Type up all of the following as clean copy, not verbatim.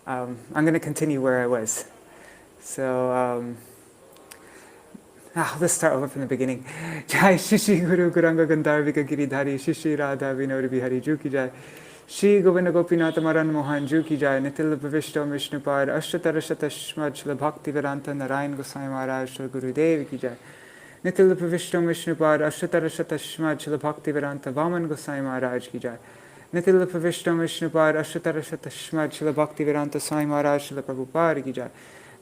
I'm going to continue where I was. So, let's start over from the beginning. Jai Shishi Guru Guranga Gandharvika Giridhari Shishi Radha Vinod Bihari Ju ki Jai. Shri Govinda Gopinath Maran Mohan Ju ki Jai. Nitil Bhavishto Vishnupad Ashtatara Shatashmad Shila Bhakti Vedanta Narayan Gosvāmī Mahārāja Shri Guru Dev ki Jai. Nitil Bhavishto Vishnupad Ashtatara Shatashmad Shila Bhakti Vedanta Vaman Gosvāmī Mahārāja ki Jai. Nitil Bhavishto Vishnupad Ashtatara Shatashmad Shila Bhakti Vedanta Swāmī Mahārāja Shila Prabhupada ki Jai.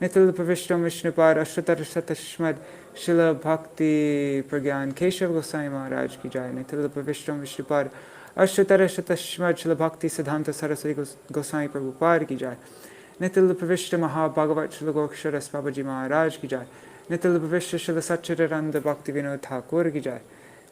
Nitil Bhavishto Vishnupad Ashtatara Shatashmad Śrīla Bhakti Prajñāna Keśava Gosvāmī Mahārāja ki Jai. Nitil Bhavishto Vishnupad Ashtatara Shatashmad Śrīla Bhakti Siddhanta Saraswati Gosvāmī Prabhupada ki Jai. Nitil Bhavishto Bhagavat Śrīla Gokṣaras Babaji Mahārāja ki Jai. Nitil Bhavishto Śrīla Satchidananda Bhakti Vinod Thakur ki Jai.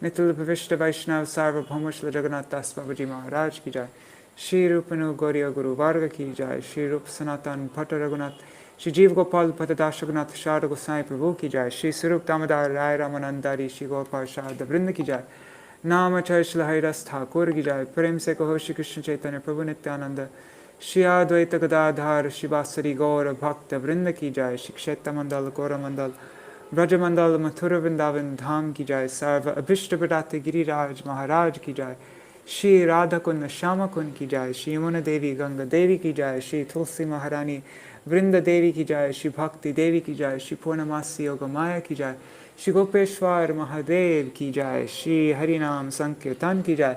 Nitil Bhavishto Vaishnav Sarvabhauma Śrīla Jagannath Das Babaji Mahārāja ki Jai. Shri Rupanu Gauriya Guru Varga ki Jai. Shri Rup Sanatan Bhatta Raghunath Shri Jeev Gopal Patadashagnath Sharda Gosvāmī Prabhu ki Jai. Shri Sarup Damodar Rai Ramanandari Shri Gopal Sharda Vṛndā ki Jai. Namachay Shri Haridas Thakur ki Jai. Prem se kaho Shri Krishna Chaitanya Prabhu Nityananda Shri Advaita Gadadhar Shri Vasari Gaura Bhakta Vṛndā ki Jai. Shri Kshetra Mandal Gaura Mandal Braja Mandal Mathura Vrindavan Dham ki Jai. Sarva Abhishta Pradate Giriraj Mahārāja ki Jai. Shri Radha Kund Shama Kund ki Jai. Shri Yamuna Devi Ganga Devi ki Jai. Shri Tulsi Maharani Vṛndā-devi ki Jai. Shri Bhakti Devi ki Jai. Shri Purnamasi Yogamaya ki Jai. Shri Gopeshwar Mahadev ki Jai. Shri Harinam Sankirtan ki Jai.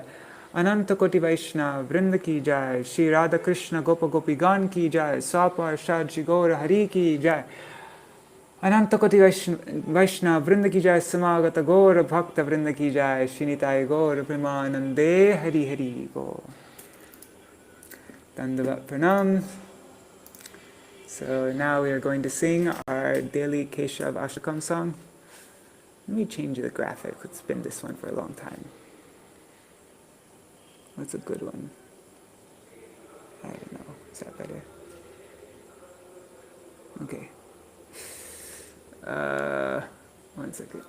Ananta Koti Vaishnav Vṛndā ki Jai. Shri Radha Krishna Gopa Gopigan ki Jai. Swapar Shad Shri Gaura Hari ki Jai. Ananta Koti Vaishnav Vṛndā ki Jai. Samagata Gaura Bhakta Vṛndā ki Jai. Shri Nitai Gaura-purnima Nande Hari Hari Go. Dandavat Pranam. So now we are going to sing our daily Keśavāṣṭakam song. Let me change the graphic. It's been this one for a long time. What's a good one? I don't know. Is that better? Okay. 1 second.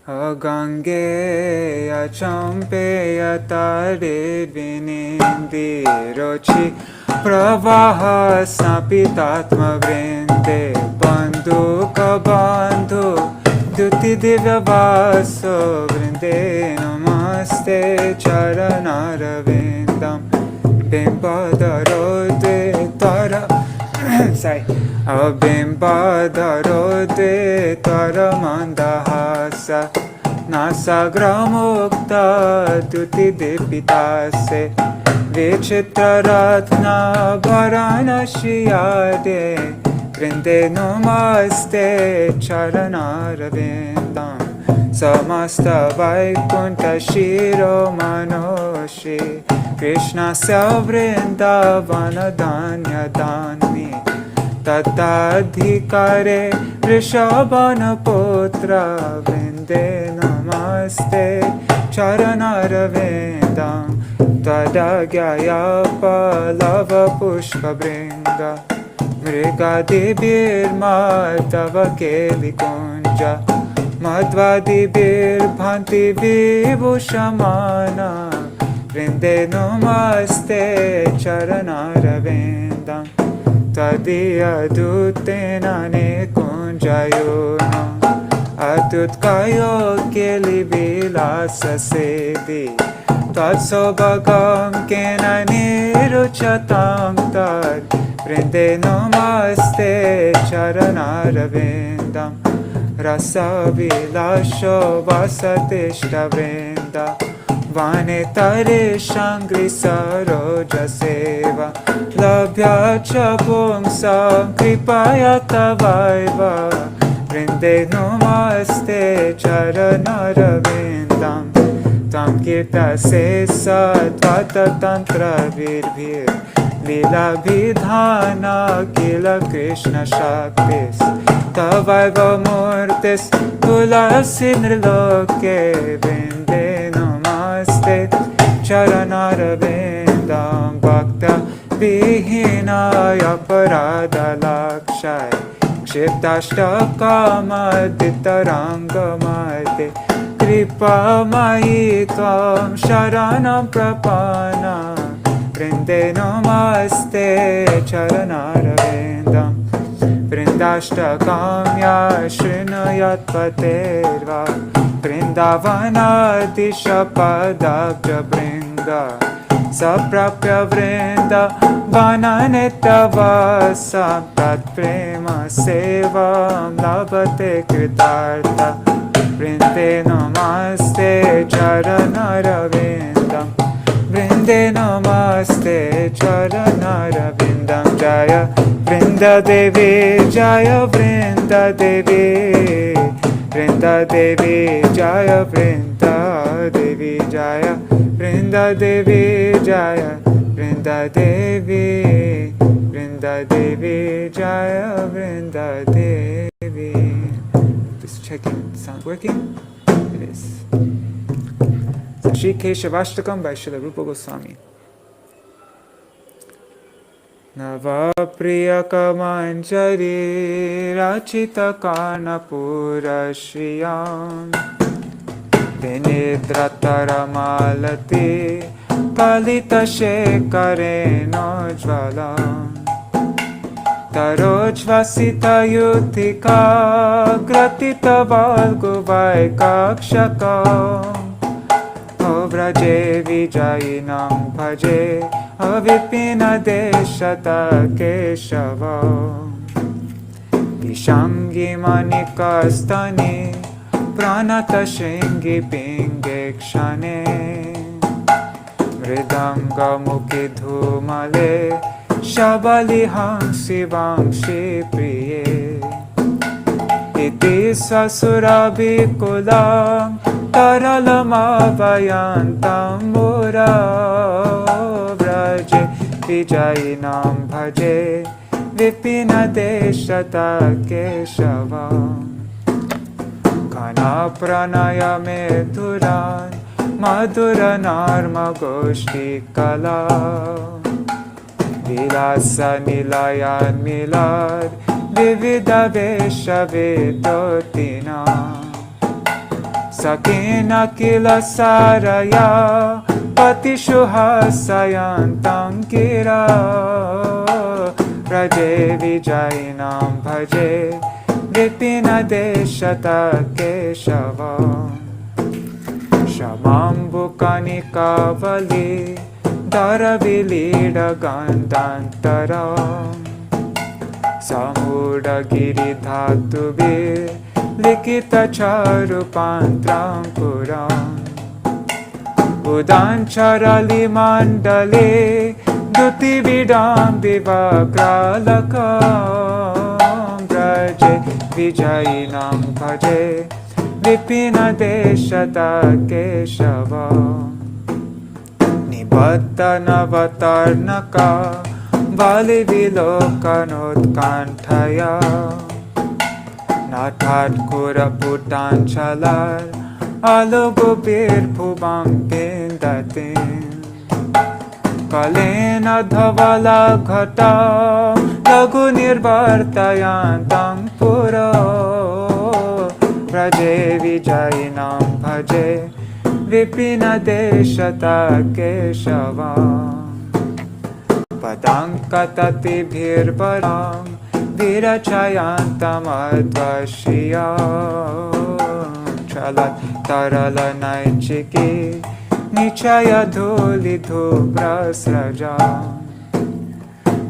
Gangeya champeya tare vinindi rochi pravaha snapitatma vrinde bandhu ka bandhu duti divya vaso vrinde namaste charanarvindam bimbadharode tara bimbadharode tara mandahasa nasagramukta duti dipitase vichitraratna bharanashiyade vrinde namaste charanarvindam samasta vaikunta shiro manoshi Krishna Vṛndāvana Danya Danmi Tatadhikare Vrishabhana Putra Vrinde Namaste Charanarvindam Tadagyaya Palava Pushpa Bringa Mrigadibir Madhava Keli Kunja Madhvadibir Bhanti Vibhushamana Vrinde namaste charanarvindam Tadiya dutena ne kunjayona Atutkayo keli vilasa sevi Tatsobhagam kena niruchatam tad Vrinde namaste charanarvindam Rasa vilasho vasatishta vrinda Vanetare Shangri Saroja Seva Labhya Cha Pumsam Kripaya Tavaiva Vrinde Namaste Charanarvindam Tam Kirta Se Sadvata Tantra Virbhir Lila Bhidhana Kila Krishna Shaktis Tavaiva Murtis Tulasi Nirloke Vrinde Namaste Charanarvindam Bhakta Vihinaya Parada Lakshaya Śrīdhara Ditarangamate Kripamayi tvam sharanam prapana Vrinde namaste charanarvindam Vṛndā-devyāṣṭakam ya shrinayat paterva Vṛndavanadishapadabja bringa Saprapya Vṛndavananetavasam Tat prema sevam labhate kritartha Vrinde namaste charanarvindam Vrinde namaste charanarvindam Jaya Vṛndā-devi Jaya Vṛndā-devi Vṛndā-devi Jaya Vṛndā-devi Jaya Vṛndā-devi Jaya Vṛndā-devi Vṛndā-devi Jaya Vṛndā-devi. Just checking, sound working? It is. Shri Keśavāṣṭakam by Śrīla Rupa Gosvāmī. Navapriyakamanjari rachita karnapura shriyam Vinidrataramalati kalita shekareno jvalam Tarojvasita yutika gratita valguvaikakshakam Vraje vijayinam bhaje avipinadeshata Keśava Vishangi manikastani pranata shringi pinge kshane Mridanga mukhi dhumale shabaliham sivamshi priye Iti sasurabhikulam Taralamavayantam mura vraje vijayinam bhaje vipinadeshata Keśava Kana pranayame dhuran madhuranarma goshti kala Vilasa nilayan milad vivida vesha vidotina Sakina kila saraya patishuhasayantam kira Vraje vijayinam bhaje vipinadeshata Keśava Shamambukanikavali dharavilida gandantara Samudagiri dhatuvir Likita charupantram puram Udancharali mandale Duti vidam vivakralakam Braje vijayinam bhaje vipinadeshata Keśava Nibatta navatarnaka Vali vilokanotkanthaya Nathat kura putanchalar alogopir phubam pindatin Kalena dhavala ghata lagu nirvartayantam pura Vraje vijayinam bhaje vipinadeshata Keśava Padankatati bhirvaram Virachayantam advashiyam Chalat tarala naichiki Nichaya dhuli dhubrasrajam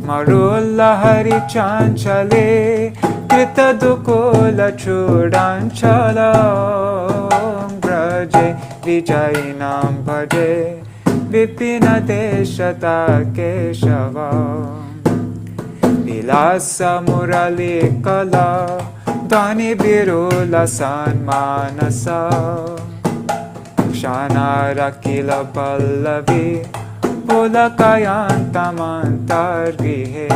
Marulla hari chanchale Krita dukula chudanchalam Braje vijayinam bhaje Vipinadeshata Keśava Vilasa murali kala Dhani birula sanmanasa Kshanara kila pallavi Pulakayantamantargihe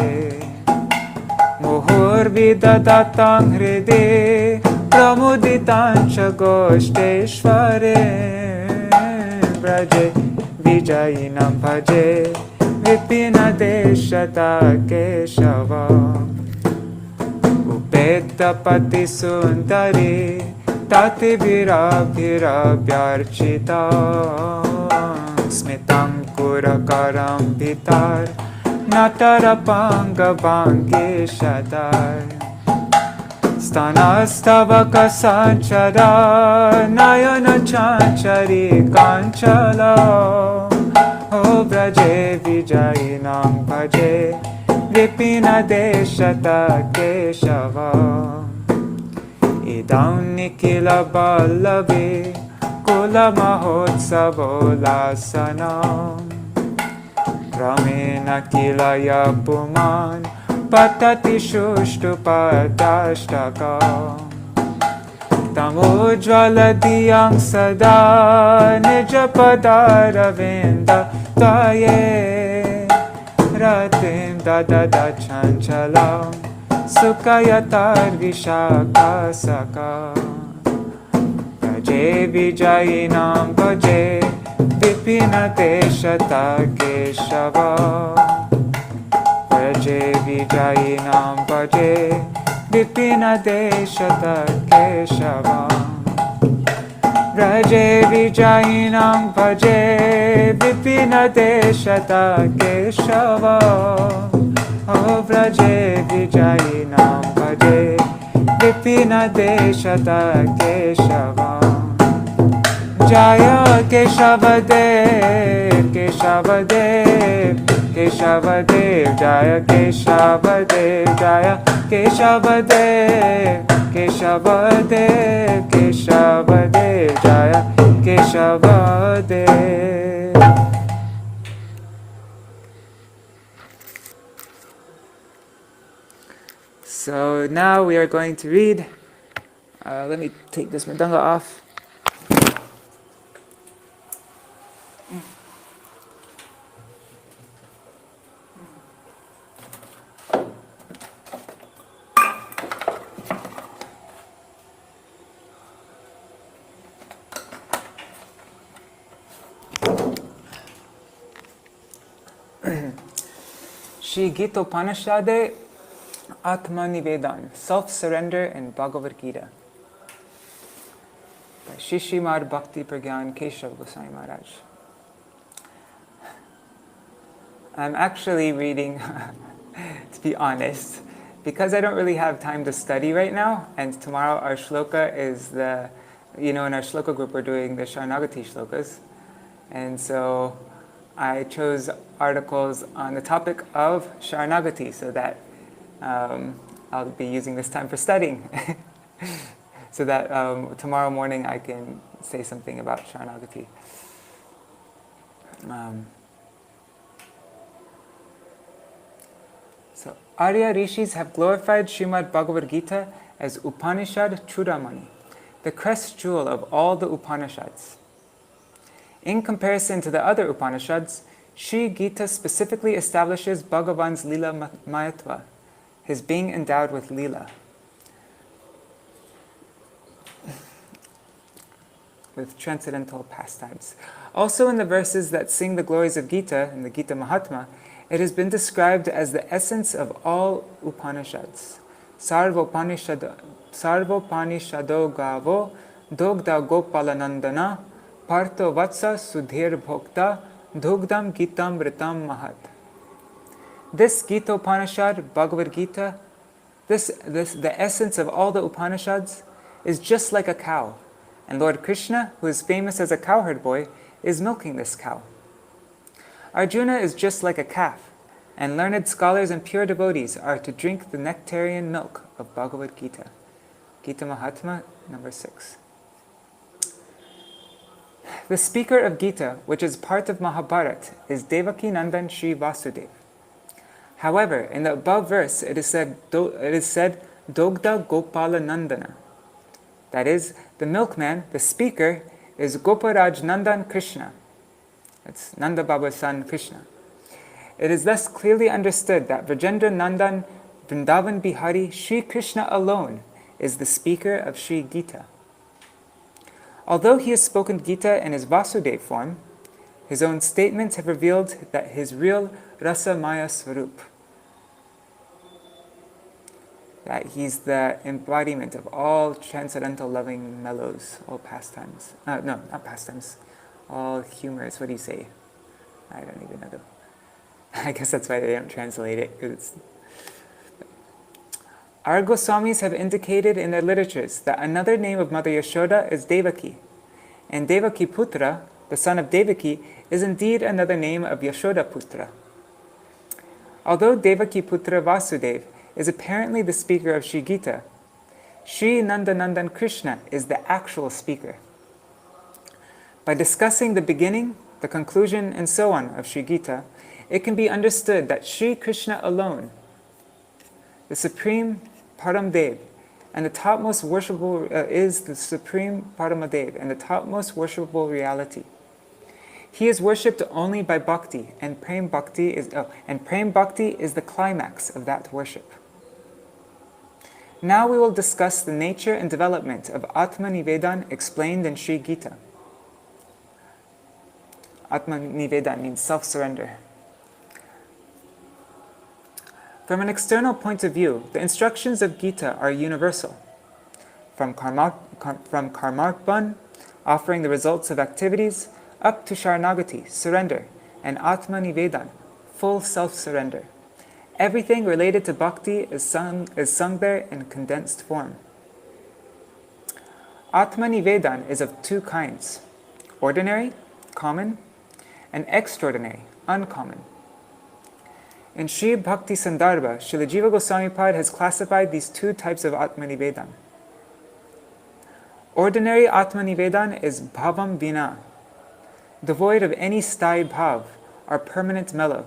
Muhur vidadatam hride Pramuditancha goshteshvare Braje vijayinam bhaje vipinadeshata Keśava Upeta pati sundari Tati virabhirabhyarchita Smitam kurakaram bhitar Natarapanga bhangi shadar Stanastavaka sanchara Nayana chanchari kanchala O braje vijayinam bhaje Vipina deshata Keśava Idam nikila ballavi Kula mahotsavo lasanam Ramena kilaya puman Patati shushtupadashtaka Tamujvala diyam sada Nijapadara vinda taye Ratim dadada chanchalam Sukayatar vishaka saka Bhaje vijayinam bhaje Vipina deshata Keśava Bhaje vijayinam bhaje Vipina deshata Keśava Bhaje vijayinam bhaje Vipina deshata Keśava O Braje vijayinam bhaje Vipina deshata Keśava Jaya Keśavadev, Keśavadev, Keśavadev, Jaya Keśavadev, Jaya Keśavadev, Keśavadev, Keśavadev, Jaya Keśavadev. So now we are going to read. Let me take this mridanga off. Shri Gītopaniṣade Ātma-nivedana, Self-Surrender in Bhagavad-gītā. By Śrīmad Bhakti Prajñāna Keśava Gosvāmī Mahārāja. I'm actually reading, to be honest, because I don't really have time to study right now, and tomorrow our shloka is in our shloka group we're doing the Sharanagati shlokas, and so I chose articles on the topic of Sharanagati so that I'll be using this time for studying so that tomorrow morning I can say something about Sharanagati. So Arya Rishis have glorified Śrīmad Bhagavad-gītā as Upanishad Chudamani, the crest jewel of all the Upanishads. In comparison to the other Upanishads, Sri Gita specifically establishes Bhagavan's Lila Mayatva, his being endowed with Lila, with transcendental pastimes. Also in the verses that sing the glories of Gita, in the Gita Mahatma, it has been described as the essence of all Upanishads. Sarvopanishado gavo dogda gopalanandana parto vatsa sudhir bhokta dhugdam gitam vritam mahat. This Gītopanişade, Bhagavad-gītā, the essence of all the Upanishads, is just like a cow. And Lord Krishna, who is famous as a cowherd boy, is milking this cow. Arjuna is just like a calf, and learned scholars and pure devotees are to drink the nectarian milk of Bhagavad-gītā. Gita Mahatma, number 6. The speaker of Gita, which is part of Mahabharata, is Devaki Nandan Shri Vasudeva. However, in the above verse, it is said Dogda Gopala Nandana. That is, the milkman, the speaker, is Goparaj Nandan Krishna. That's Nanda Baba's son Krishna. It is thus clearly understood that Vrajendra Nandan Vṛndavan Bihari Sri Krishna alone is the speaker of Sri Gita. Although he has spoken Gita in his Vasudeva form, his own statements have revealed that his real Rasa Maya Swarup that he's the embodiment of all transcendental loving mellows, all pastimes. No, not pastimes. All humors. What do you say? I don't even know. I guess that's why they don't translate it. 'Cause our Goswāmīs have indicated in their literatures that another name of Mother Yashoda is Devaki. And Devaki Putra, the son of Devaki, is indeed another name of Yashoda Putra. Although Devaki Putra Vasudev is apparently the speaker of Sri Gita, Sri Nandanandan Krishna is the actual speaker. By discussing the beginning, the conclusion, and so on of Sri Gita, it can be understood that Sri Krishna alone, the supreme Paramdev, and the topmost worshipable is the supreme Paramadev and the topmost worshipable reality. He is worshipped only by bhakti, and prem bhakti is the climax of that worship. Now we will discuss the nature and development of Ātma-nivedana explained in Sri Gita. Ātma-nivedana means self-surrender. From an external point of view, the instructions of Gita are universal. From karmarpan, offering the results of activities, up to Sharanagati, surrender, and Ātma-nivedana, full self-surrender. Everything related to bhakti is sung there in condensed form. Ātma-nivedana is of two kinds: ordinary, common, and extraordinary, uncommon. In Sri Bhakti Sandarbha, Śrīla Jiva Goswami Pad has classified these two types of Ātma-nivedana. Ordinary Ātma-nivedana is bhavam vina, devoid of any sthāyi bhav, or permanent mellow.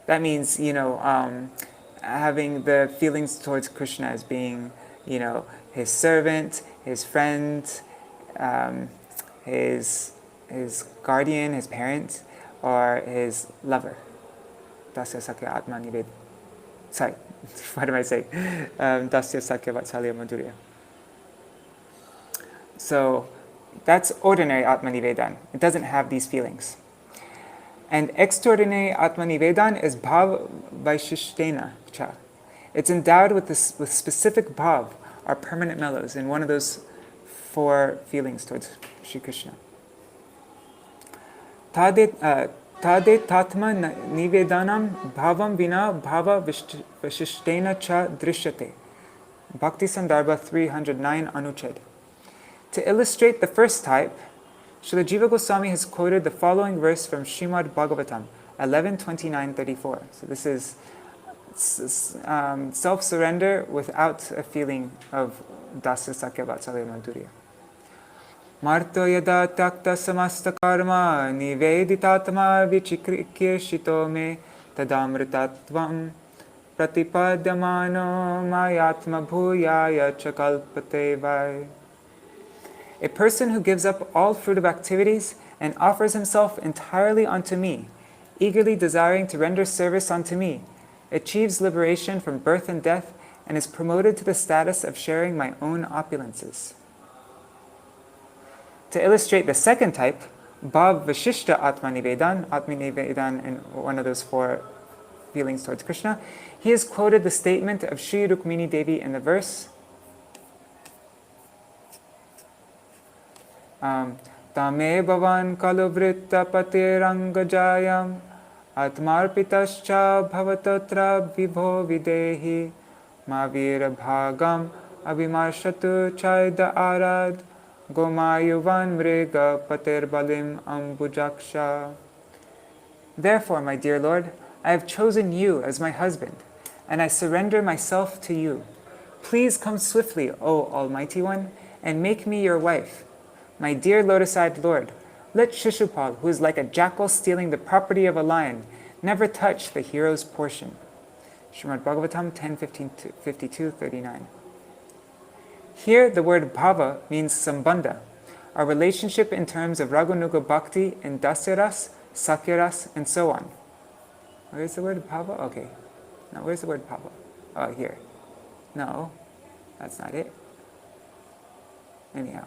That means, having the feelings towards Krishna as being, his servant, his friend, his guardian, his parent, or his lover. Dasya Sakya Ātma-nivedana. Sorry, what am I saying? Dasya Sakya Vatsalya Madhurya. So that's ordinary Ātma-nivedana. It doesn't have these feelings. And extraordinary Ātma-nivedana is bhav vaishishtena cha. It's endowed with specific bhav, or permanent mellows, in one of those four feelings towards Sri Krishna. Tade tatma-nivedanam bhavam vina bhava vaishishtena cha drishyate. Bhakti Sandarbha 309 Anuchad. To illustrate the first type, Śrīla Jiva Goswami has quoted the following verse from Śrīmad Bhagavatam 11:29-34. So this is self-surrender without a feeling of Dasya Sakya Vatsalya Madhurya. Marto yada takta samasta karma niveditatma vichikrikeshito me tadamritatvam pratipadyamano mayatma bhuyaya chakalpate vai. A person who gives up all fruitive activities and offers himself entirely unto me, eagerly desiring to render service unto me, achieves liberation from birth and death, and is promoted to the status of sharing my own opulences. To illustrate the second type, Bhav Vashishta Ātma-nivedana in one of those four feelings towards Krishna, he has quoted the statement of Sri Rukmini Devi in the verse, Tame bhavan kaluvritta patirangajayam atmarpitascha bhavatotra vibho videhi mavira bhagam abhimarshatu chaida arad gomayuvan mriga patirbalim ambujaksha. Therefore, my dear Lord, I have chosen you as my husband, and I surrender myself to you. Please come swiftly, O Almighty One, and make me your wife. My dear lotus-eyed Lord, let Shishupal, who is like a jackal stealing the property of a lion, never touch the hero's portion. Śrīmad Bhagavatam 10:52-39. Here, the word bhava means sambandha, a relationship in terms of raganuga bhakti in dasyaras, sakyaras, and so on. Where's the word bhava? Okay. Now, where's the word bhava? Oh, here. No, that's not it. Anyhow.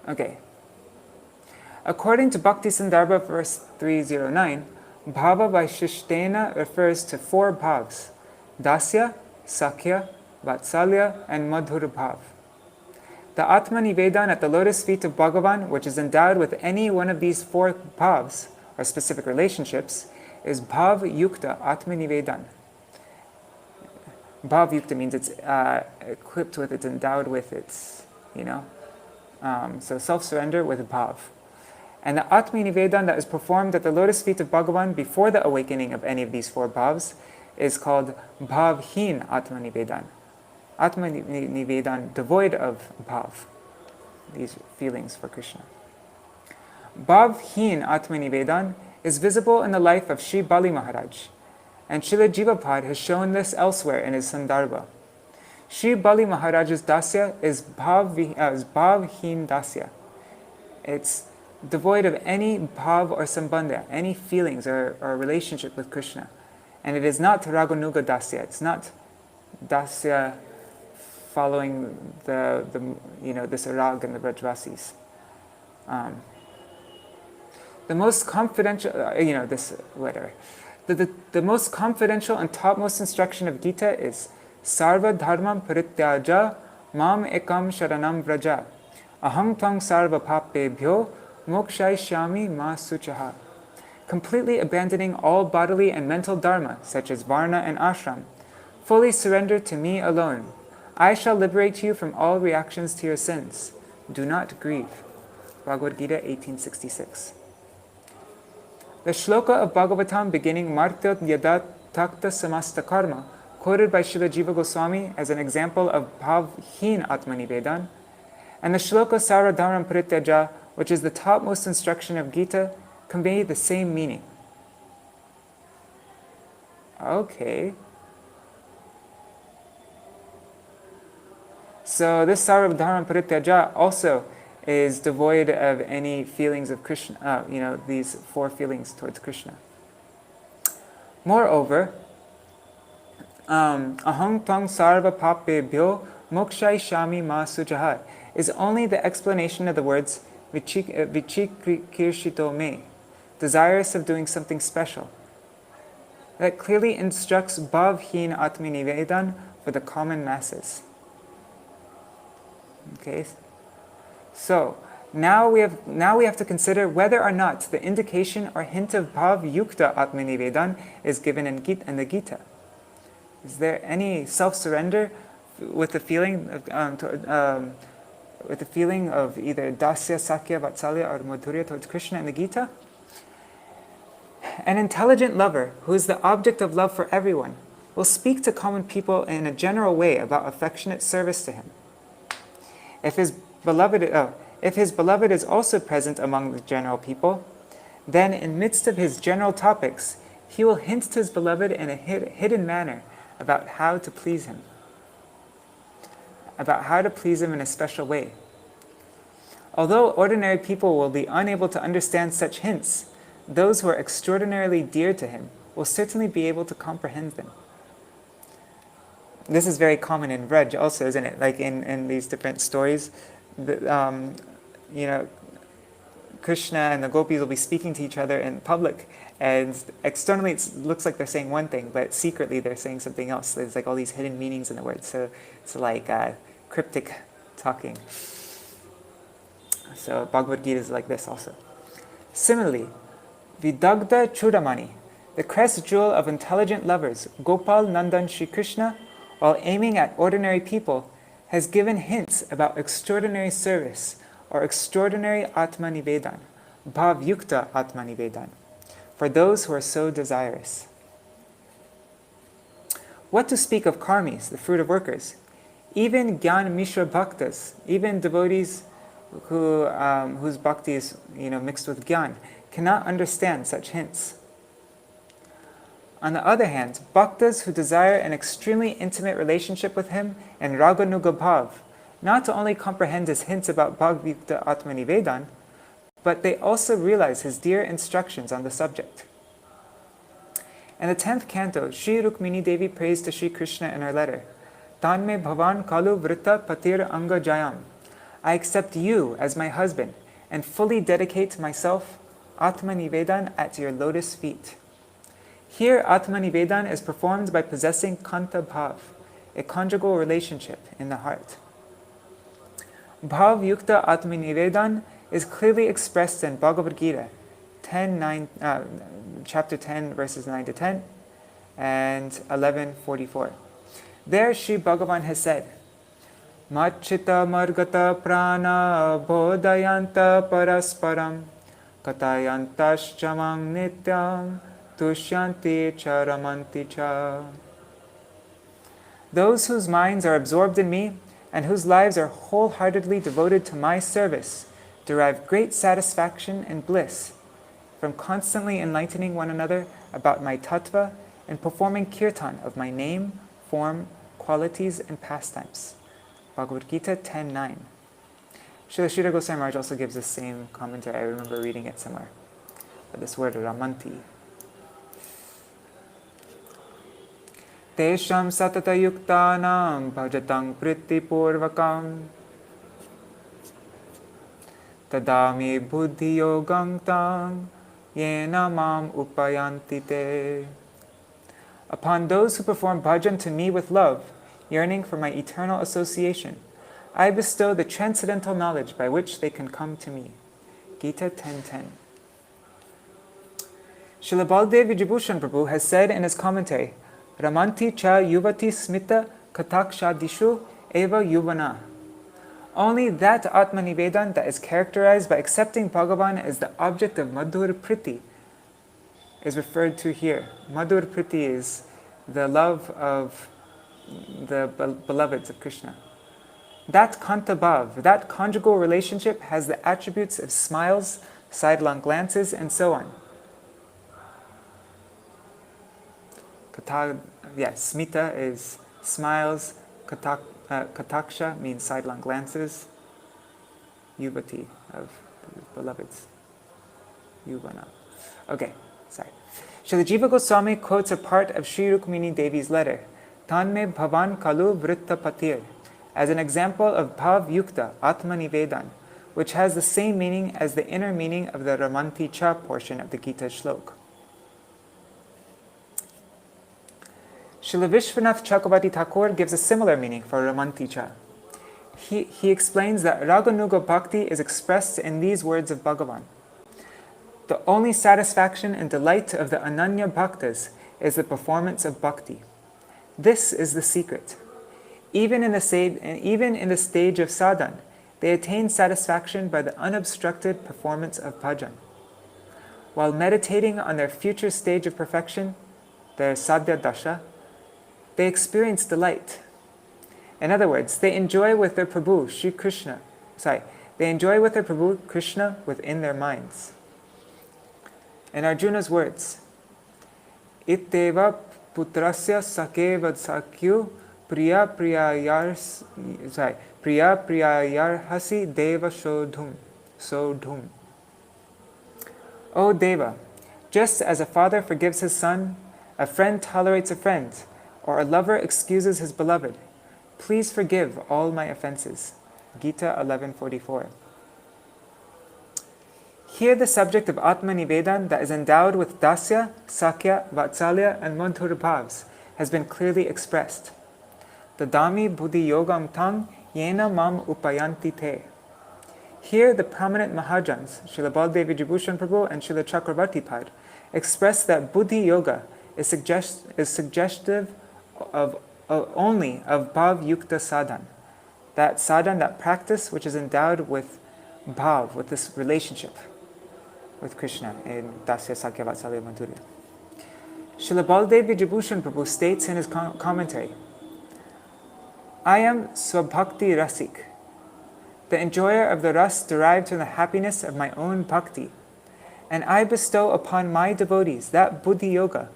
Okay. According to Bhakti Sandarbha verse 309, Bhava Vaishishtena refers to 4 bhavs: Dasya, Sakhya, Vatsalya, and Madhura bhav. The Ātma-nivedana at the lotus feet of Bhagavan, which is endowed with any one of these 4 bhavs, or specific relationships, is bhav yukta Ātma-nivedana. Bhav yukta means it's equipped with, it's endowed with, it's, so self-surrender with bhav. And the Ātma-nivedana that is performed at the lotus feet of Bhagavan before the awakening of any of these 4 bhavs is called bhav-hīn Ātma-nivedana. Ātma-nivedana devoid of bhav, these feelings for Krishna. Bhav-hīn Ātma-nivedana is visible in the life of Sri Bali Mahārāja, and Srila Jivapad has shown this elsewhere in his Sandarbha. Sri Bali Mahārāja's dasya is bhav-hīn dasya. It's devoid of any bhav or sambandha, any feelings or relationship with Krishna. And it is not raganuga dasya. It's not dasya following this rag and the Brajvasis. The most confidential, The most confidential and topmost instruction of Gita is Sarva dharmam parityaja mam ekam sharanam vraja aham tvam sarva papebhyo mokshaishyami ma suchaha. Completely abandoning all bodily and mental dharma, such as varna and ashram, fully surrender to me alone. I shall liberate you from all reactions to your sins. Do not grieve. Bhagavad-gītā 1866. The shloka of Bhagavatam beginning Martyot Yadat Takta Samasta Karma, quoted by Srila Jiva Gosvāmī as an example of bhav-hīn Ātma-nivedana, and the shloka Saradharam Parityaja, which is the topmost instruction of Gita, convey the same meaning. Okay. So this Saradharam Parityaja also is devoid of any feelings of Krishna, these 4 feelings towards Krishna. Moreover, aham tvam sarva papebhyo mokshaishyami ma sujaha is only the explanation of the words vichikrishito me, desirous of doing something special. That clearly instructs bhav-hīn Ātma-nivedana for the common masses. Okay. So, now we have to consider whether or not the indication or hint of bhav-yukta Ātma-nivedana is given in the Gita. Is there any self-surrender with the feeling of either dasya, sakhya, vatsalya, or madhurya towards Krishna in the Gita? An intelligent lover, who is the object of love for everyone, will speak to common people in a general way about affectionate service to him. If his beloved is also present among the general people, then in midst of his general topics, he will hint to his beloved in a hidden manner about how to please him. In a special way. Although ordinary people will be unable to understand such hints, those who are extraordinarily dear to him will certainly be able to comprehend them. This is very common in Vraj also, isn't it? Like in these different stories, Krishna and the gopis will be speaking to each other in public, and externally it looks like they're saying one thing, but secretly they're saying something else. There's like all these hidden meanings in the words, so it's like cryptic talking. So Bhagavad-gītā is like this also. Similarly, Vidagdha Chudamani, the crest jewel of intelligent lovers, Gopal Nandan Shri Krishna, while aiming at ordinary people, has given hints about extraordinary service or extraordinary Ātma-nivedana, bhav-yukta Ātma-nivedana, for those who are so desirous. What to speak of karmis, the fruit of workers? Even Gyan Mishra Bhaktas, even devotees whose bhakti is mixed with Gyan, cannot understand such hints. On the other hand, bhaktas who desire an extremely intimate relationship with him and raganuga bhav, not only comprehend his hints about bhav-yukta Ātma-nivedana, but they also realize his dear instructions on the subject. In the 10th canto, Sri Rukmini Devi prays to Sri Krishna in her letter, Tanme bhavan kalu vritta patir anga jayam. I accept you as my husband and fully dedicate myself Ātma-nivedana at your lotus feet. Here, Ātma-nivedana is performed by possessing kanta bhav, a conjugal relationship in the heart. Bhav yukta Ātma-nivedana is clearly expressed in Bhagavad-gītā, chapter 10, verses 9 to 10, and 11:44. There, Sri Bhagavan has said, Machita margata prana bodhayanta parasparam katayantaschamang nityam tushyanti charamanti cha. Those whose minds are absorbed in me and whose lives are wholeheartedly devoted to my service derive great satisfaction and bliss from constantly enlightening one another about my tattva and performing kirtan of my name, form, qualities, and pastimes. Bhagavad-gītā 10:9. Śrīla Gosvāmī Mahārāja also gives the same commentary. I remember reading it somewhere. But this word, ramanti. Tesham satata yuktanam bhajatang priti purvakam tadami buddhi yogam tang yena mam upayanti te. Upon those who perform bhajan to me with love, yearning for my eternal association, I bestow the transcendental knowledge by which they can come to me. Gita 10:10. Srila Baladev Prabhu has said in his commentary, Ramanti cha yuvati smita katakshadishu eva yuvana. Only that Ātma-nivedana that is characterized by accepting Bhagavan as the object of Madhur Priti is referred to here. Madhur Priti is the love of the beloveds of Krishna. That kanta bhav, that conjugal relationship, has the attributes of smiles, sidelong glances, and so on. Smita is smiles, kataksha means sidelong glances, yuvati of beloveds, yuvana. Okay, sorry. Srila Jiva Goswami quotes a part of Sri Rukmini Devi's letter, Tanme bhavan kalu vritta patir, as an example of bhav yukta Ātma-nivedana, which has the same meaning as the inner meaning of the Ramanti cha portion of the Gita shlok. Srila Vishwanath Chakravarti Thakur gives a similar meaning for Ramanti cha. He explains that Raganuga Bhakti is expressed in these words of Bhagavan. The only satisfaction and delight of the Ananya Bhaktas is the performance of Bhakti. This is the secret. Even in the stage of sadhana, they attain satisfaction by the unobstructed performance of bhajan. While meditating on their future stage of perfection, their sadhya dasha, they experience delight. In other words, they enjoy with their Prabhu, Krishna within their minds. In Arjuna's words, Itteva putrasya sakeva sakyu priya priyayarhasi deva sodhum. O Deva, just as a father forgives his son, a friend tolerates a friend, or a lover excuses his beloved, please forgive all my offenses. Gita 11:44. Here the subject of Ātma-nivedana that is endowed with dasya, sakya, vatsalya, and madhur bhavs has been clearly expressed. Dadami buddhi yogam tang yena mam upayanti te. Here the prominent Mahārājas, Srila Baladev Prabhu and Srila Chakravarti Pad, express that buddhi yoga is suggestive of only of bhav yukta sadhana, that sadhana, that practice which is endowed with bhav, with this relationship with Krishna in Dasya, Sakya, Vatsalya, Madhurya. Srila Baladev Prabhu states in his commentary, I am Swabhakti Rasik, the enjoyer of the ras derived from the happiness of my own bhakti, and I bestow upon my devotees that buddhi yoga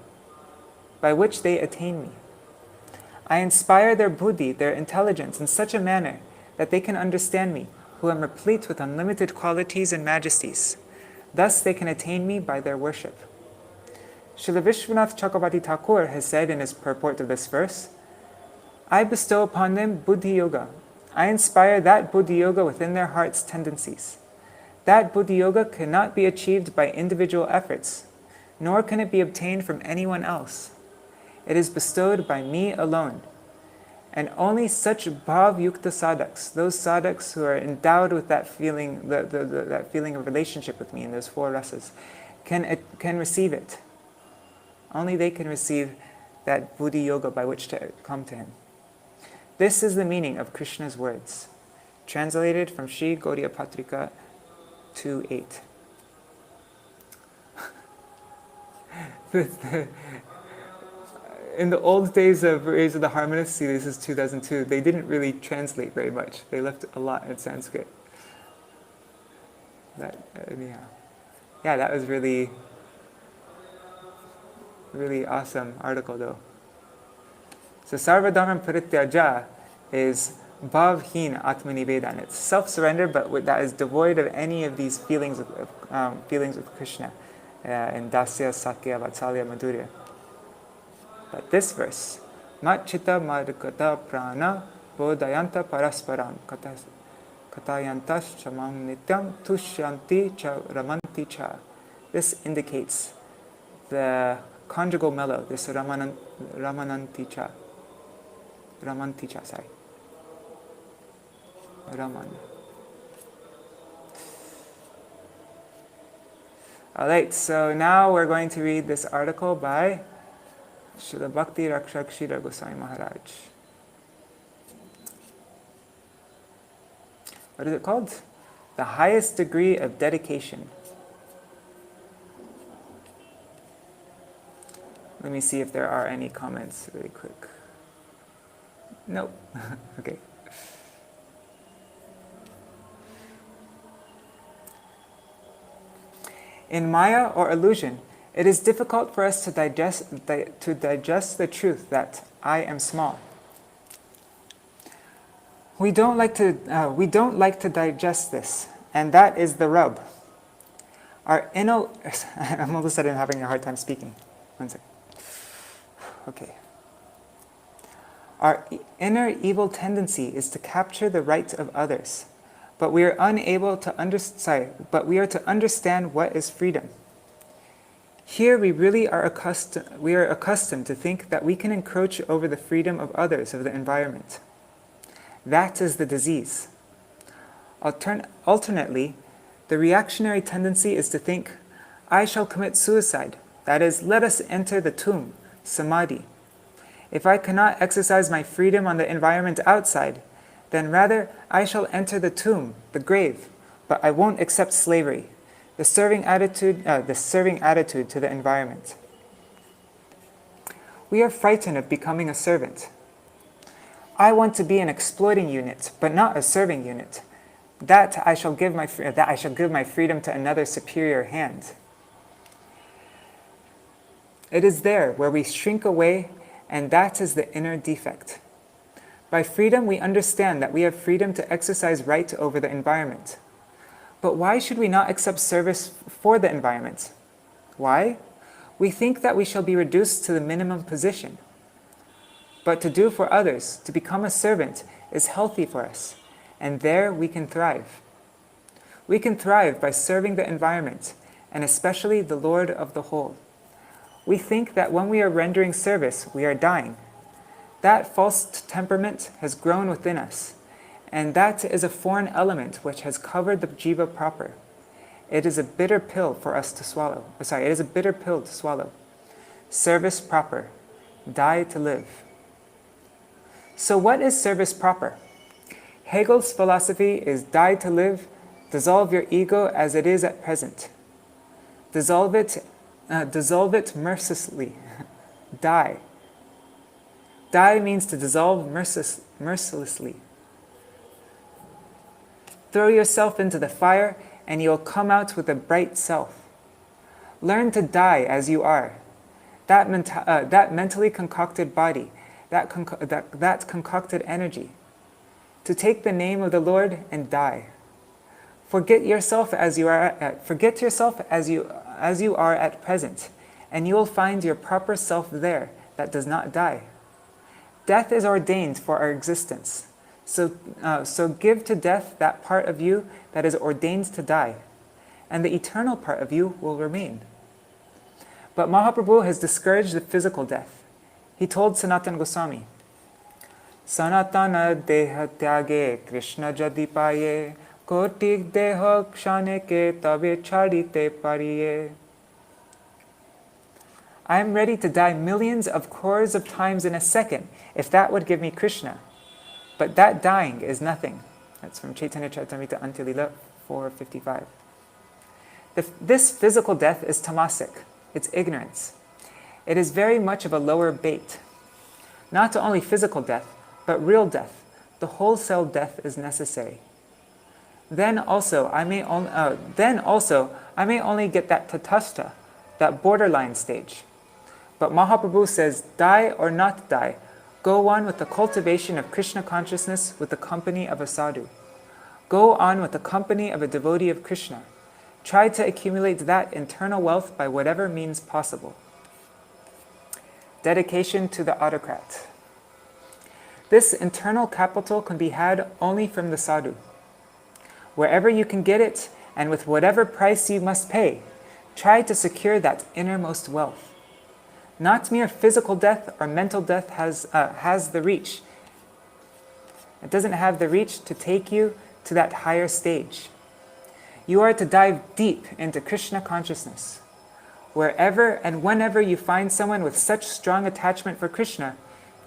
by which they attain me. I inspire their buddhi, their intelligence, in such a manner that they can understand me, who am replete with unlimited qualities and majesties. Thus they can attain me by their worship. Srila Vishwanath Chakravarti Thakur has said in his purport of this verse, I bestow upon them buddhi yoga. I inspire that buddhi yoga within their heart's tendencies. That buddhi yoga cannot be achieved by individual efforts, nor can it be obtained from anyone else. It is bestowed by me alone. And only such bhav-yukta sadhaks, those sadhaks who are endowed with that feeling, that feeling of relationship with me in those four rasas, can receive it. Only they can receive that buddhi yoga by which to come to him. This is the meaning of Krishna's words, translated from Sri Gaudiya-patrika 2.8. In the old days of the Harmonist, see, this is 2002, they didn't really translate very much. They left a lot in Sanskrit. Yeah, that was really, really awesome article though. So Sarvadharma Parityaja is bhav-hīna Ātma-nivedana. It's self-surrender, but that is devoid of any of these feelings of Krishna in Dasya, Sakya, Vatsalya, Madhurya. But this verse, Machita Madhukata Prana Bodhayanta Parasparam Katayantas Chamam Nityam Tushyanti Cha Ramanti Cha. This indicates the conjugal mellow, this Ramanti Cha, sorry. Raman. Alright, so now we're going to read this article by Śrīla Bhakti Rakṣaka Śrīla Gosvāmī Mahārāja. What is it called? The highest degree of dedication. Let me see if there are any comments really quick. Nope. Okay. In Maya or illusion, it is difficult for us to digest the truth that I am small. We don't like to digest this, and that is the rub. I'm all of a sudden having a hard time speaking. One second. Okay. Our inner evil tendency is to capture the rights of others, but we are unable to understand what is freedom. Here we are accustomed to think that we can encroach over the freedom of others, of the environment. That is the disease. Alternately, the reactionary tendency is to think, I shall commit suicide. That is, let us enter the tomb, samadhi. If I cannot exercise my freedom on the environment outside, then rather I shall enter the tomb, the grave, but I won't accept slavery, the serving attitude to the environment. We are frightened of becoming a servant. I want to be an exploiting unit, but not a serving unit. That I shall give my freedom to another superior hand. It is there where we shrink away, and that is the inner defect. By freedom, we understand that we have freedom to exercise right over the environment. But why should we not accept service for the environment? Why? We think that we shall be reduced to the minimum position. But to do for others, to become a servant, is healthy for us, and there we can thrive. We can thrive by serving the environment, and especially the Lord of the whole. We think that when we are rendering service, we are dying. That false temperament has grown within us, and that is a foreign element which has covered the jiva proper. It is a bitter pill for us to swallow. It is a bitter pill to swallow. Service proper. Die to live. So what is service proper? Hegel's philosophy is die to live, dissolve your ego as it is at present. Dissolve it mercilessly. Die. Die means to dissolve mercilessly. Throw yourself into the fire and you'll come out with a bright self. Learn to die as you are. That mentally concocted body, that concocted energy. To take the name of the Lord and die. Forget yourself as you are at present, and you will find your proper self there that does not die. Death is ordained for our existence. So give to death that part of you that is ordained to die, and the eternal part of you will remain. But Mahaprabhu has discouraged the physical death. He told Sanatana Gosvāmī, Sanatana deha tyage Krishna jadi paye, kotik deha kshane ke tabe chadite pariye. I am ready to die millions of crores of times in a second, if that would give me Krishna. But that dying is nothing. That's from Chaitanya Charitamrita Antya-lila 455. This physical death is tamasic. It's ignorance. It is very much of a lower bait. Not only physical death, but real death. The wholesale death is necessary. Then also, I may only get that tatastha, that borderline stage. But Mahaprabhu says, die or not die, go on with the cultivation of Krishna consciousness with the company of a sadhu. Go on with the company of a devotee of Krishna. Try to accumulate that internal wealth by whatever means possible. Dedication to the autocrat. This internal capital can be had only from the sadhu. Wherever you can get it, and with whatever price you must pay, try to secure that innermost wealth. Not mere physical death or mental death has the reach. It doesn't have the reach to take you to that higher stage. You are to dive deep into Krishna consciousness. Wherever and whenever you find someone with such strong attachment for Krishna,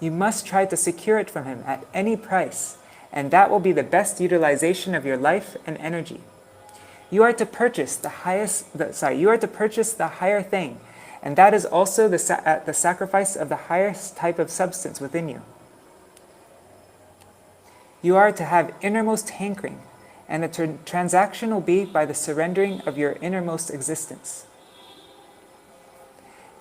you must try to secure it from him at any price, and that will be the best utilization of your life and energy. You are to purchase the higher thing, and that is also the sacrifice of the highest type of substance within you. You are to have innermost hankering, and the transaction will be by the surrendering of your innermost existence.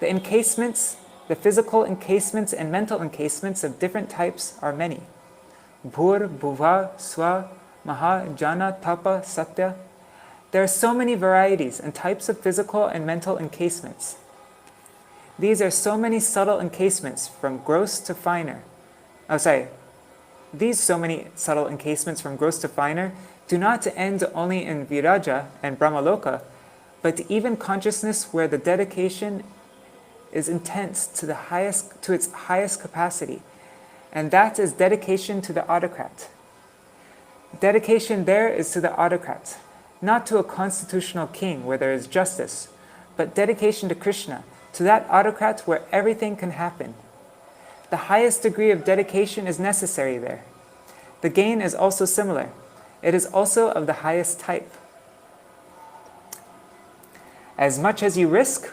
The encasements, the physical encasements and mental encasements of different types are many. Bhur, Bhuva, Swa, Maha, Jana, Tapa, Satya. There are so many varieties and types of physical and mental encasements. These are so many subtle encasements from gross to finer. These so many subtle encasements from gross to finer do not end only in Viraja and Brahmaloka, but even consciousness where the dedication is intense to its highest capacity, and that is dedication to the autocrat. Dedication there is to the autocrat, not to a constitutional king where there is justice, but dedication to Krishna, to that autocrat where everything can happen. The highest degree of dedication is necessary there. The gain is also similar. It is also of the highest type. As much as you risk,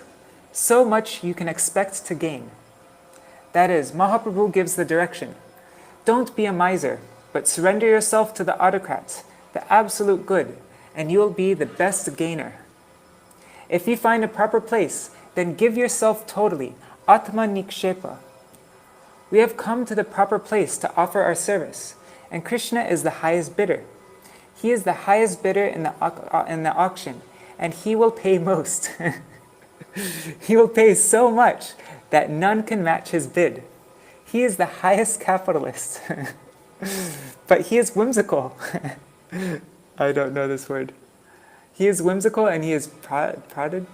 so much you can expect to gain. That is, Mahaprabhu gives the direction. Don't be a miser, but surrender yourself to the autocrat, the absolute good, and you will be the best gainer. If you find a proper place, then give yourself totally, Ātma-nivedana. We have come to the proper place to offer our service, and Krishna is the highest bidder. He is the highest bidder in the auction, and he will pay most. He will pay so much that none can match his bid. He is the highest capitalist. But he is whimsical. I don't know this word. He is whimsical and he is prodigal.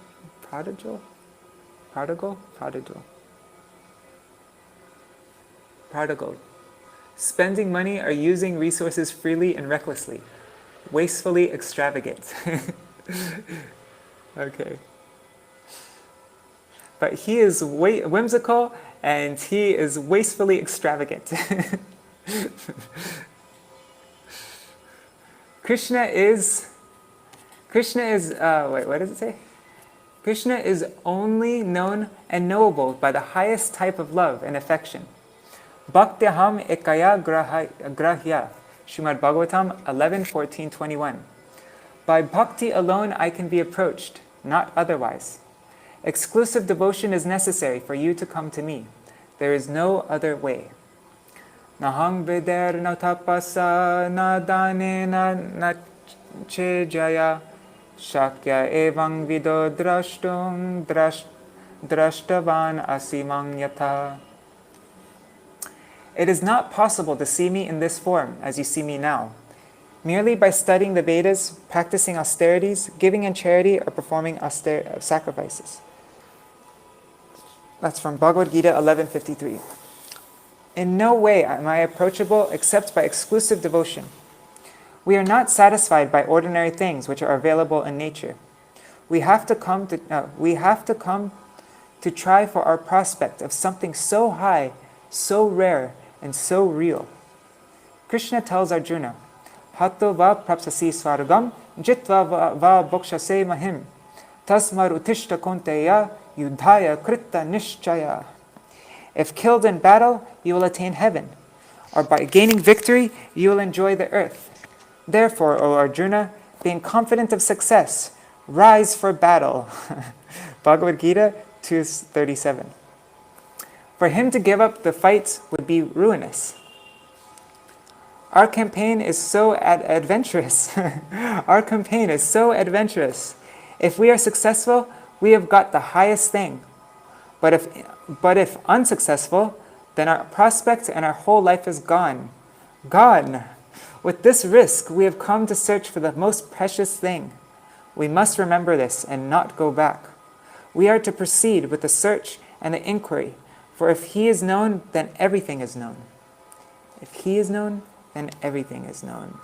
Spending money or using resources freely and recklessly. Wastefully extravagant. Okay. But he is whimsical and he is wastefully extravagant. Krishna is, what does it say? Krishna is only known and knowable by the highest type of love and affection. Bhaktiham ekaya grahya, Śrīmad Bhagavatam 11:14-21. By bhakti alone I can be approached, not otherwise. Exclusive devotion is necessary for you to come to me. There is no other way. Nahang vider na tapasa na dane na chejaya shakya evang vido drashtung drashtavan asimang yatha. It is not possible to see me in this form as you see me now, merely by studying the Vedas, practicing austerities, giving in charity, or performing sacrifices. That's from Bhagavad-gītā 11:53. In no way am I approachable except by exclusive devotion. We are not satisfied by ordinary things which are available in nature. We have to come to try for our prospect of something so high, so rare, and so real. Krishna tells Arjuna, Hatto va prapsasi svargam, jitva va bokshase mahim, tasmar utishta konteya, yudhaya kritta nishchaya. If killed in battle, you will attain heaven, or by gaining victory, you will enjoy the earth. Therefore, O Arjuna, being confident of success, rise for battle. Bhagavad-gītā 2:37. For him to give up the fight would be ruinous. Our campaign is so adventurous. Our campaign is so adventurous. If we are successful, we have got the highest thing. But if unsuccessful, then our prospect and our whole life is gone. Gone. With this risk, we have come to search for the most precious thing. We must remember this and not go back. We are to proceed with the search and the inquiry, for if he is known, then everything is known. If he is known, then everything is known.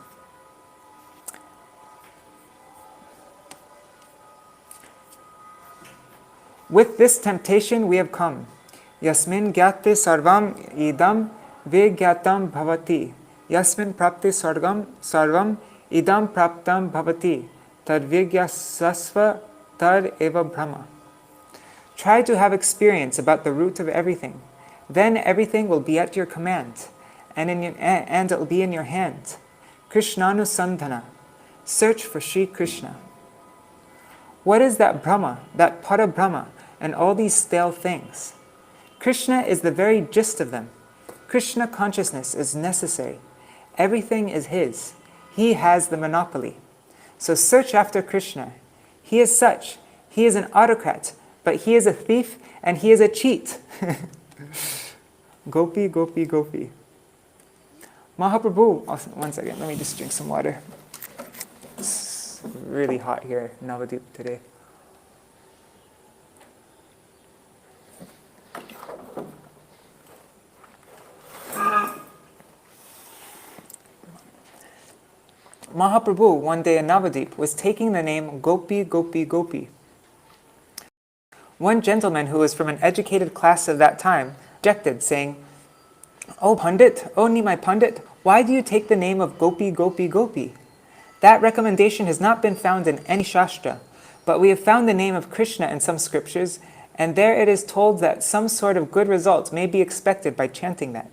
With this temptation we have come. Yasmin gyate sarvam idam vigyatam bhavati. Yasmin prapti sarvam idam praptam bhavati. Tad vigyasasva tad eva brahma. Try to have experience about the root of everything. Then everything will be at your command, and it will be in your hand. Krishnanusandhana. Search for Sri Krishna. What is that Brahma, that Para-Brahma, and all these stale things? Krishna is the very gist of them. Krishna consciousness is necessary. Everything is his. He has the monopoly. So search after Krishna. He is such. He is an autocrat, but he is a thief and he is a cheat. Gopi, Gopi, Gopi. Mahaprabhu, one second, let me just drink some water. It's really hot here in Navadvip today. Mahaprabhu, one day in Navadvip, was taking the name Gopi, Gopi, Gopi. One gentleman who was from an educated class of that time objected, saying, "Oh Pandit, oh Nimai Pandit, why do you take the name of Gopi, Gopi, Gopi? That recommendation has not been found in any Shastra, but we have found the name of Krishna in some scriptures, and there it is told that some sort of good result may be expected by chanting that.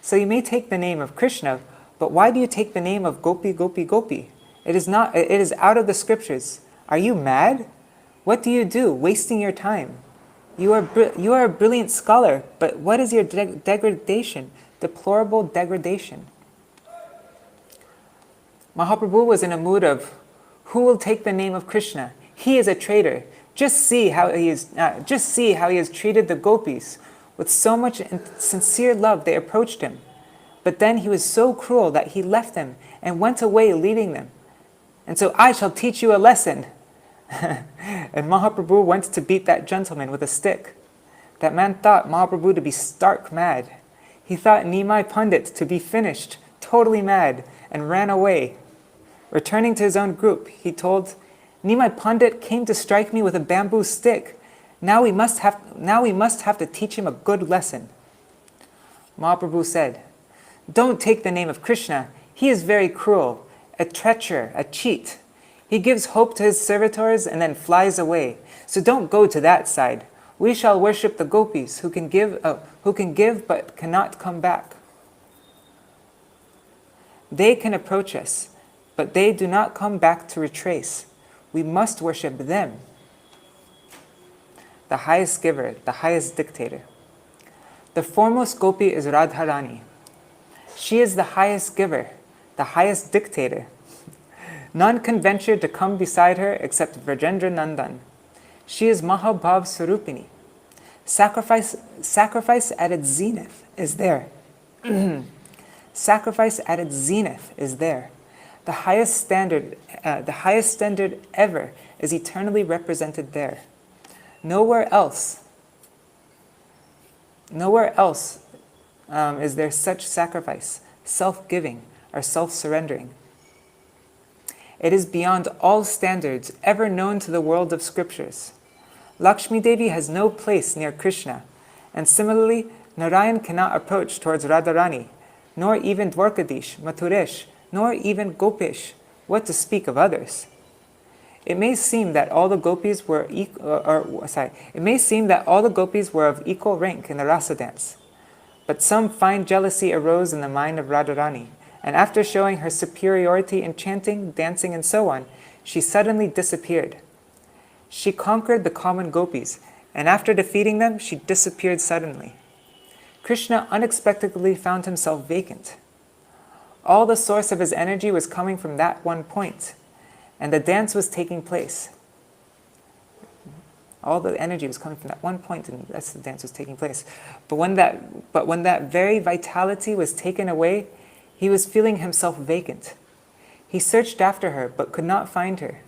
So you may take the name of Krishna, but why do you take the name of Gopi, Gopi, Gopi? It is out of the scriptures. Are you mad? What do you do, wasting your time? You are a brilliant scholar, but what is your degradation, deplorable degradation?" Mahaprabhu was in a mood of, who will take the name of Krishna? He is a traitor. Just see how he has treated the gopis. With so much sincere love they approached him. But then he was so cruel that he left them and went away leaving them. And so I shall teach you a lesson. And Mahaprabhu went to beat that gentleman with a stick. That man thought Mahaprabhu to be stark mad. He thought Nimai Pandit to be finished, totally mad, and ran away. Returning to his own group, he told, "Nimai Pandit came to strike me with a bamboo stick. Now we must have to teach him a good lesson." Mahaprabhu said, "Don't take the name of Krishna. He is very cruel, a treacher, a cheat. He gives hope to his servitors and then flies away. So don't go to that side. We shall worship the gopis who can give but cannot come back. They can approach us, but they do not come back to retrace. We must worship them." The highest giver, the highest dictator. The foremost gopi is Radharani. She is the highest giver, the highest dictator. None can venture to come beside her except Vrajendra Nandan. She is Mahabhav Sarupini. Sacrifice at its zenith is there. Sacrifice at its zenith is there. The highest standard ever is eternally represented there. Nowhere else Nowhere else is there such sacrifice, self-giving, or self-surrendering. It is beyond all standards ever known to the world of scriptures. Lakshmi Devi has no place near Krishna, and similarly, Narayan cannot approach towards Radharani, nor even Dwarkadish, Mathuresh, nor even Gopesh, what to speak of others. It may seem that all the gopis were of equal rank in the rasa dance, but some fine jealousy arose in the mind of Radharani, and after showing her superiority in chanting, dancing, and so on, she suddenly disappeared. She conquered the common gopis, and after defeating them, she disappeared suddenly. Krishna unexpectedly found himself vacant. All the source of his energy was coming from that one point, and the dance was taking place. All the energy was coming from that one point, and that's the dance was taking place. But when that very vitality was taken away, he was feeling himself vacant. He searched after her, but could not find her.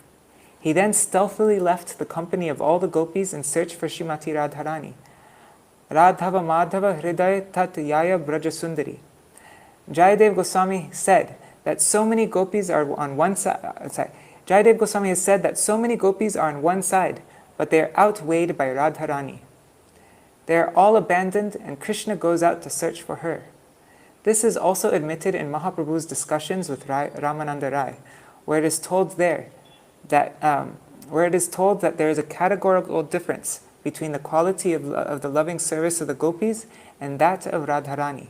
He then stealthily left the company of all the gopis in search for Srimati Radharani. Radhava Madhava Hriday Tat Yaya Braja Sundari. Jayadev Goswami said that so many gopis are on one side. Jayadev Goswami has said that so many gopis are on one side, but they are outweighed by Radharani. They are all abandoned, and Krishna goes out to search for her. This is also admitted in Mahaprabhu's discussions with Ramananda Rai, where it is told that there is a categorical difference between the quality of the loving service of the gopis and that of Radharani.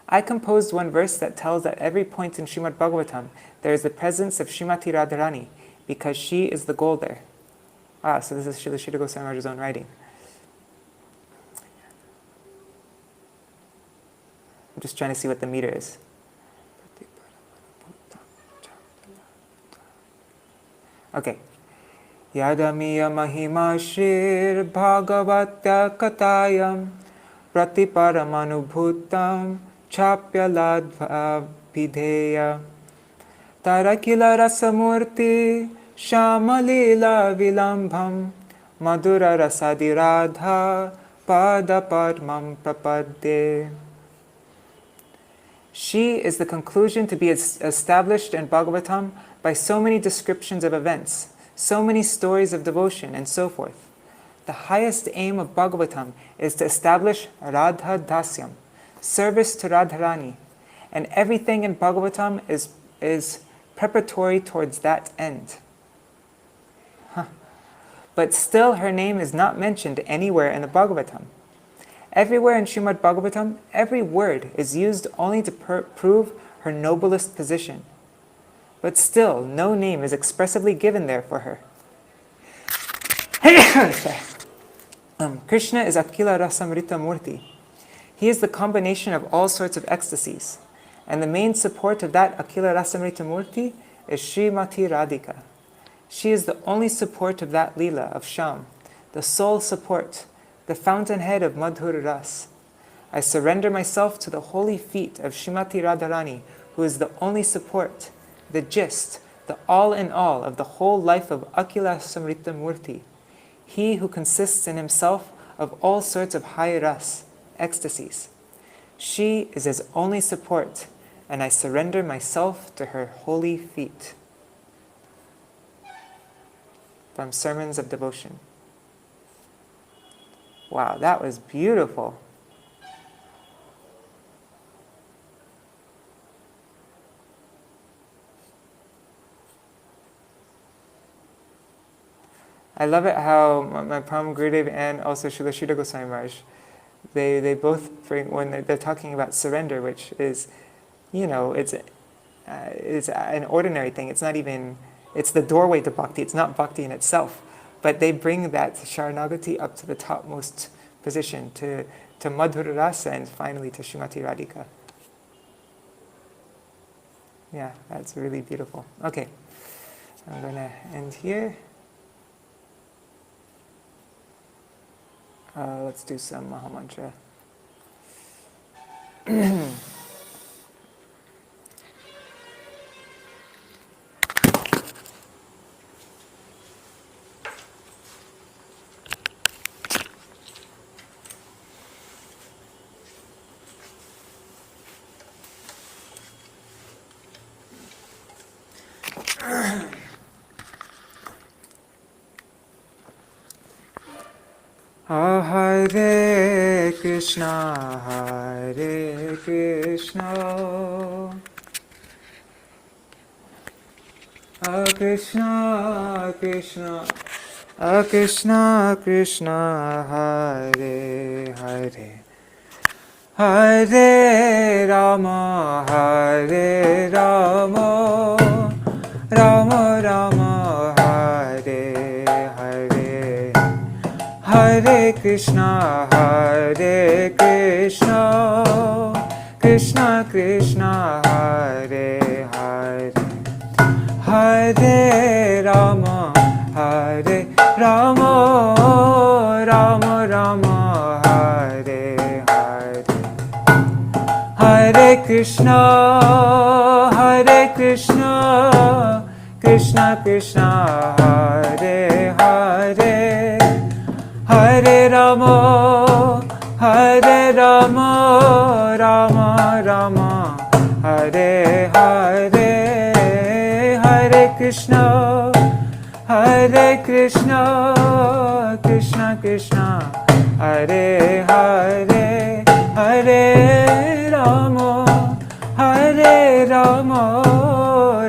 I composed one verse that tells at every point in Śrīmad Bhagavatam there is the presence of Srimati Radharani, because she is the goal there. So this is Srila Goswami Maharaj's own writing. I'm just trying to see what the meter is. Okay. Yadamiya mahima shir bhagavatya katayam pratiparamanubhutam chapya ladva vidheya tarakila rasamurti shamalila vilambham madura rasadi radha pada padmam prapadde. She is the conclusion to be established in Bhagavatam by so many descriptions of events, so many stories of devotion, and so forth. The highest aim of Bhagavatam is to establish Radha Dasyam, service to Radharani, and everything in Bhagavatam is preparatory towards that end. But still her name is not mentioned anywhere in the Bhagavatam. Everywhere in Śrīmad Bhagavatam, every word is used only to prove her noblest position. But still, no name is expressively given there for her. Krishna is Akila Rasamrita Murti. He is the combination of all sorts of ecstasies. And the main support of that Akila Rasamrita Murti is Srimati Radhika. She is the only support of that Leela of Sham, the sole support, the fountainhead of Madhur Ras. I surrender myself to the holy feet of Srimati Radharani, who is the only support, the gist, the all in all of the whole life of Akila Samrita Murti, he who consists in himself of all sorts of high ras, ecstasies. She is his only support, and I surrender myself to her holy feet. From Sermons of Devotion. Wow, that was beautiful. I love it how my Param Gurudev and also Srila Goswami Maharaj, they both bring, when they're talking about surrender, which is, it's an ordinary thing. It's not even, it's the doorway to bhakti. It's not bhakti in itself. But they bring that Sharanagati up to the topmost position, to Madhura Rasa, and finally to Srimati Radhika. Yeah, that's really beautiful. Okay, I'm going to end here. Let's do some Maha Mantra. Hare Krishna, Hare Krishna, Krishna Krishna, Krishna Krishna, Hare Hare, Hare Rama, Hare Rama, Rama Rama, Hare Hare, Hare Krishna, Hare Krishna, Krishna Krishna, Hare Hare, Hare Rama, Hare Rama, Rama Rama, Hare Hare, Hare Krishna, Hare Krishna, Krishna Krishna, Hare Hare, Hare Rama, Hare Rama, Rama Rama, Hare Hare, Hare Krishna, Hare Krishna, Krishna Krishna, Hare Hare, Hare Rama, Hare Rama,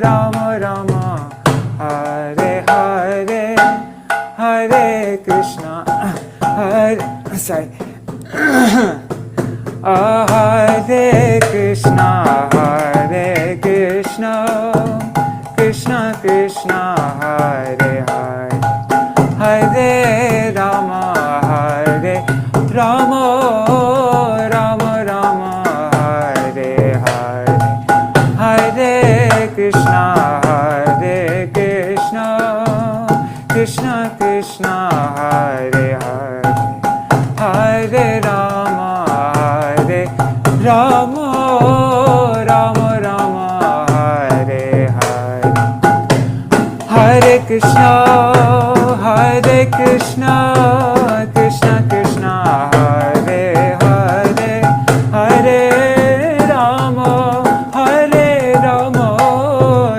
Rama Rama, Hare Hare, Hare Krishna, Hare, sorry, Hare Krishna, Hare Krishna, Krishna Krishna, Hare Hare, Hare Rama, Hare Rama, Rama Rama, Hare Hare, Hare Krishna, Hare Krishna, Krishna Krishna, Hare Hare, Hare Rama, Hare Rama, Rama Rama, Hare Hare, Hare Krishna, Hare Krishna, Krishna Krishna, Hare Hare, Hare Rama, Hare Rama,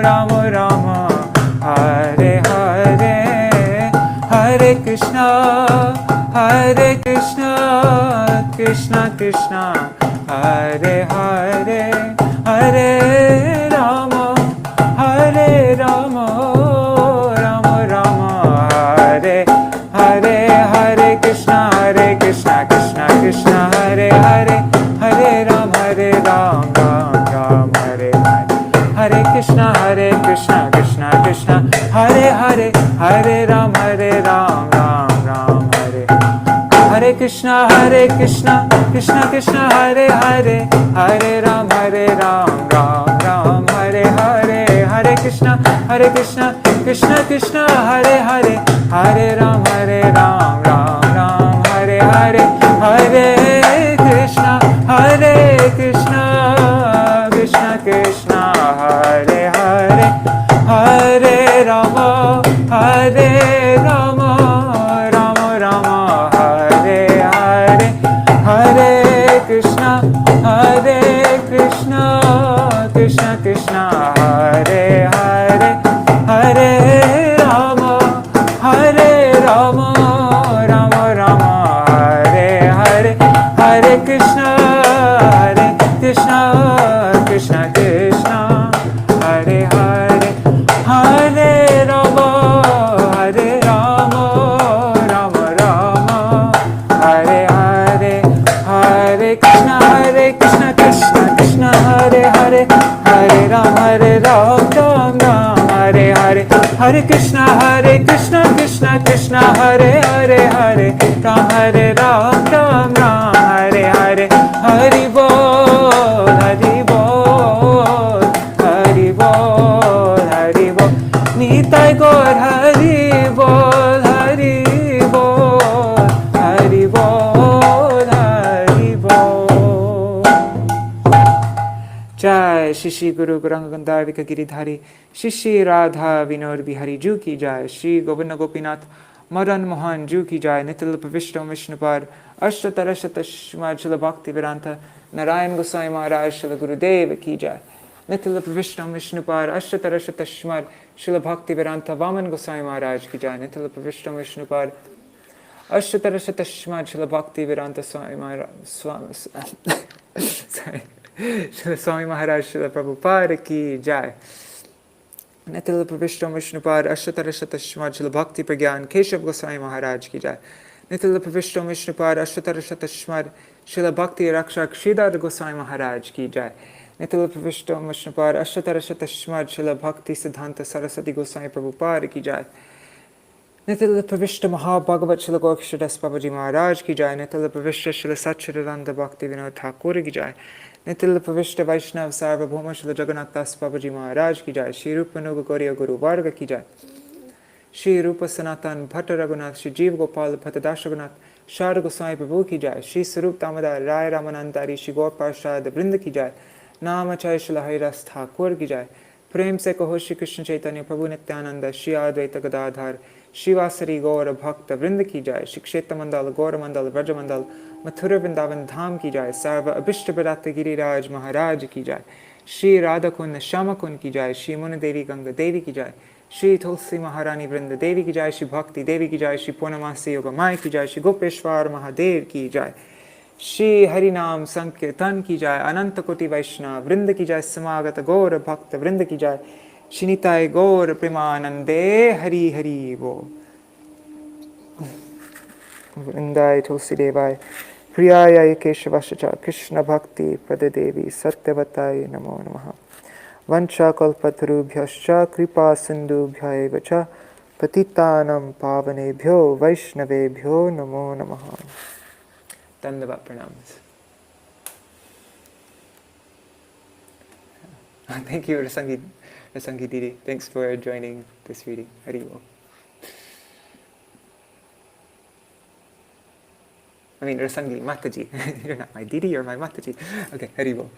Rama Rama, Hare Hare, Hare Krishna, Hare Krishna, Krishna Krishna, Hare Hare, Hare Rama, Hare Rama, Rama Rama, Hare Hare, Hare Krishna, Hare Krishna, Krishna Krishna, Hare Hare, Hare Ram, Ram Ram, Hare Hare, Hare Krishna, Krishna Krishna, Hare Hare, Hare Ram, Ram Ram, Hare Hare Krishna, Krishna Krishna, Hare Hare, Hare Ram, Ram Ram, Hare Hare, Hare Krishna, Krishna Krishna, Hare Hare, Hare Ram, Ram Ram, Hare Hare, Hare Krishna, Krishna Krishna, Hare Hare, Hare Rama, Hare Rama, Rama Rama, Hare Hare, Hare Krishna, Krishna Krishna, Hare Hare, Hare Rama, Hare Rama, Rama Rama, Hare Hare, Hare Krishna, Krishna Krishna, Hare Hare, Hare Rama, Hare Rama, Rama Rama, Hare Hare, Hare Krishna, Krishna Krishna, Hare Hare, Hare Ram, Ram Ram, Hare Hare, Hare Krishna, Krishna Hare Hare, Hare Ram, Ram Ram, Hare Hare, Hari Bol, Hari Bol, Hari Bol, Hari Bol, Nitai Gaur, Hari Bol, Hari Bol, Hari Bol, Hari Bol. Jai Shri Shri Guru Gauranga Giridhari, Shri Shri Radha Vinod Bihari Ju ki Jai, Shri Govinda Gopinath Madan Mohan Ju ki Jai, Nitil Pavishta Vishnupad, Ashtatarashata Śrīmad Śrīla Bhakti-vedanta Narayan Gosvāmī Mahārāja Śrīla Gurudeva ki Jai, Nitil Pavishta Vishnupad, Ashtatarashata Śrīmad Śrīla Bhakti-vedanta Vaman Gosvāmī Mahārāja ki Jai, Nitil Pavishta Vishnupad, Ashtatarashatashmad Śrīla Bhakti Vedanta Swami Śrīla Swami Mahārāja Śrīla Prabhupada ki jai. Nitila Pravishtam Vishnupad Ashtatarashatashmad Śrīla Bhakti Prajñāna Keśava Gosvāmī Mahārāja ki jai. Nitila Pravishtam Vishnupad Ashtatarashatashmad Śrīla Bhakti Rakṣaka Śrīdhara Gosvāmī Mahārāja ki jai. Nitila Pravishtam Vishnupad Ashtatarashatashmad Śrīla Bhakti Siddhanta Saraswati Gosvāmī Prabhupada ki jai. Nitila Pravishta Bhagavad Śrīla Gaura-purnima Babaji Mahārāja ki jai. Nitila Pravishta Śrīla Vṛndā-devyāṣṭakam Bhakti Vinod Thakur ki jai. Nitila Pravishta Vaishnav Sarvabhauma Śrīla Jagannath Das Babaji Mahārāja ki jai. Shri Rupa Nuga Gauriya Guru Varga ki jai. Shri Rupa Sanatan Bhatta Raghunath Shri Jeev Gopal Bhattadash Raghunath Shara Goswāmī Prabhu ki jai. Shri Sarup Damodar Rai Ramanandari Shri Gaura-purnima Vṛndā ki jai. Namachay Śrīla Haridas Thakur ki jai. Prem se kaho Shri Krishna Chaitanya Prabhu Nityananda Shri Advaita Gadadhar Shivasari Gaura Bhakta Vṛnda ki jai. Shri Kshetra Mandal Gaura Mandal Vraja Mandal Mathura Vrindavan Dham ki jai. Sarva Abhishta Bharata Giriraj Mahārāja ki jai. Shri Radha Kund Shama Kund ki jai. Shri Muna Devi Ganga Devi ki jai. Shri Tulsi Maharani Vṛndā-devi ki jai. Shri Bhakti Devi ki jai. Shri Purnamasi Yoga Mai ki jai. Shri Gopeshwar Mahadev ki jai. Shri Harinam Sankirtan ki jai. Ananta Koti Vaishnava Vṛnda ki jai. Samagata Gaura Bhakta Vṛnda ki jai. Shinitai Gaura-purnima Hari Hari Bo. Vṛndāya Tulsi Devāya Priyāya Keśavāṣṭakam Krishna Bhakti Pradadevi Satyavatai Namo Namaha. Vancha kalpatarubhyascha kripa sindubhya eva cha patitanam pavanebhyo vaishnavebhyo namo namaha. Dandavat pranams. Thank you, Rasangi Didi. Thanks for joining this reading. Hari Bol. I mean, Rasangi Mataji. You're not my Didi, you're my Mataji. Okay, Hari Bol.